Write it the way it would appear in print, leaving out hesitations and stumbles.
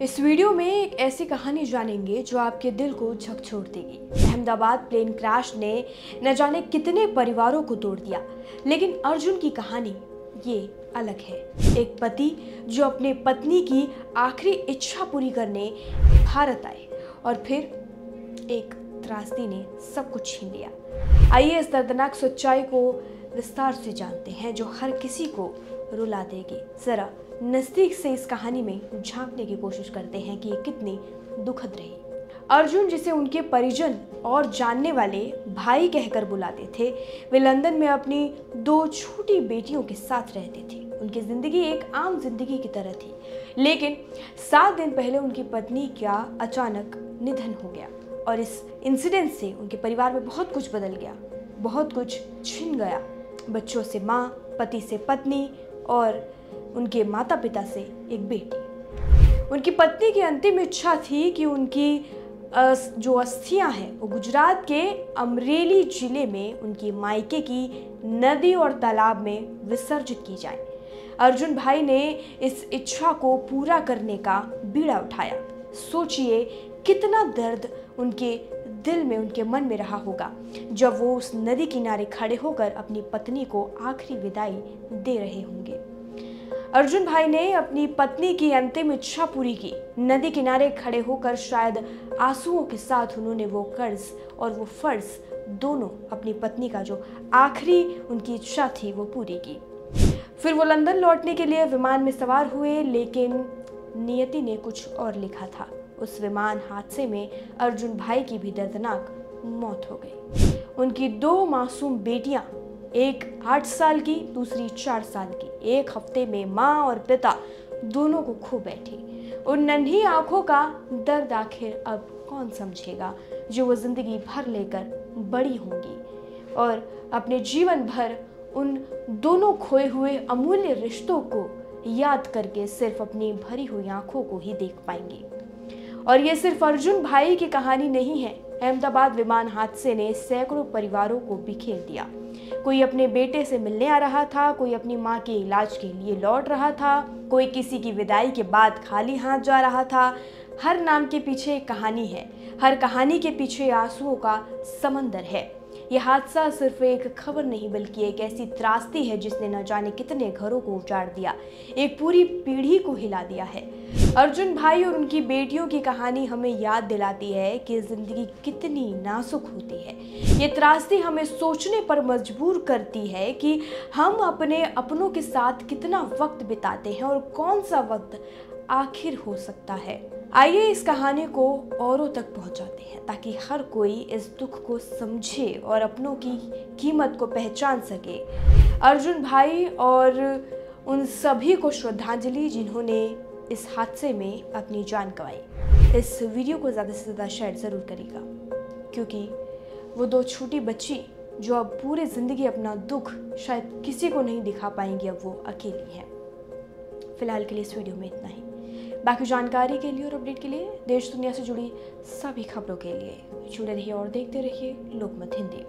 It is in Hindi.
इस वीडियो में एक ऐसी कहानी जानेंगे जो आपके दिल को झकझोर देगी। अहमदाबाद प्लेन क्रैश ने न जाने कितने परिवारों को तोड़ दिया, लेकिन अर्जुन की कहानी ये अलग है। एक पति जो अपने पत्नी की आखिरी इच्छा पूरी करने भारत आए और फिर एक त्रासदी ने सब कुछ छीन लिया। आइए इस दर्दनाक सच्चाई को विस्तार से जानते हैं जो हर किसी को रुला देगी। जरा नजदीक से इस कहानी में झांकने की कोशिश करते हैं कि ये कितनी दुखद रही। अर्जुन, जिसे उनके परिजन और जानने वाले भाई कहकर बुलाते थे, वे लंदन में अपनी 2 छोटी बेटियों के साथ रहते थे। उनकी जिंदगी एक आम जिंदगी की तरह थी, लेकिन 7 दिन पहले उनकी पत्नी का अचानक निधन हो गया और इस इंसिडेंट से उनके परिवार में बहुत कुछ बदल गया, बहुत कुछ छिन गया। बच्चों से माँ, पति से पत्नी और उनके माता पिता से एक बेटी। उनकी पत्नी की अंतिम इच्छा थी कि उनकी जो अस्थियां हैं वो गुजरात के अमरेली जिले में उनकी मायके की नदी और तालाब में विसर्जित की जाए। अर्जुन भाई ने इस इच्छा को पूरा करने का बीड़ा उठाया। सोचिए कितना दर्द उनके दिल में, उनके मन में रहा होगा जब वो उस नदी किनारे खड़े होकर अपनी पत्नी को आखिरी विदाई दे रहे होंगे। अर्जुन भाई ने अपनी पत्नी की अंतिम इच्छा पूरी की। नदी किनारे खड़े होकर शायद आंसुओं के साथ उन्होंने वो कर्ज और वो फर्ज दोनों अपनी पत्नी का जो आखिरी उनकी इच्छा थी वो पूरी की। फिर वो लंदन लौटने के लिए विमान में सवार हुए, लेकिन नियति ने कुछ और लिखा था। उस विमान हादसे में अर्जुन भाई की भी दर्दनाक मौत हो गई। उनकी 2 मासूम बेटियां, एक 8 साल की, दूसरी 4 साल की, एक हफ्ते में माँ और पिता दोनों को खो बैठी। उन नन्ही आंखों का दर्द आखिर अब कौन समझेगा जो वो जिंदगी भर लेकर बड़ी होंगी और अपने जीवन भर उन दोनों खोए हुए अमूल्य रिश्तों को याद करके सिर्फ अपनी भरी हुई आंखों को ही देख पाएंगी। और ये सिर्फ अर्जुन भाई की कहानी नहीं है। अहमदाबाद विमान हादसे ने सैकड़ों परिवारों को बिखेर दिया। कोई अपने बेटे से मिलने आ रहा था, कोई अपनी माँ के इलाज के लिए लौट रहा था, कोई किसी की विदाई के बाद खाली हाथ जा रहा था। हर नाम के पीछे एक कहानी है, हर कहानी के पीछे आंसुओं का समंदर है। यह हादसा सिर्फ एक खबर नहीं बल्कि एक ऐसी त्रासदी है जिसने न जाने कितने घरों को उजाड़ दिया, एक पूरी पीढ़ी को हिला दिया है। अर्जुन भाई और उनकी बेटियों की कहानी हमें याद दिलाती है कि जिंदगी कितनी नाजुक होती है। ये त्रासदी हमें सोचने पर मजबूर करती है कि हम अपने अपनों के साथ कितना वक्त बिताते हैं और कौन सा वक्त आखिर हो सकता है। आइए इस कहानी को औरों तक पहुंचाते हैं ताकि हर कोई इस दुख को समझे और अपनों की कीमत को पहचान सके। अर्जुन भाई और उन सभी को श्रद्धांजलि जिन्होंने इस हादसे में अपनी जान गंवाई। इस वीडियो को ज़्यादा से ज़्यादा शेयर ज़रूर करिएगा, क्योंकि वो 2 छोटी बच्ची जो अब पूरी ज़िंदगी अपना दुख शायद किसी को नहीं दिखा पाएंगी, अब वो अकेली हैं। फिलहाल के लिए इस वीडियो में इतना ही। बाकी जानकारी के लिए और अपडेट के लिए, देश दुनिया से जुड़ी सभी खबरों के लिए जुड़े रहिए और देखते रहिए लोकमत हिंदी।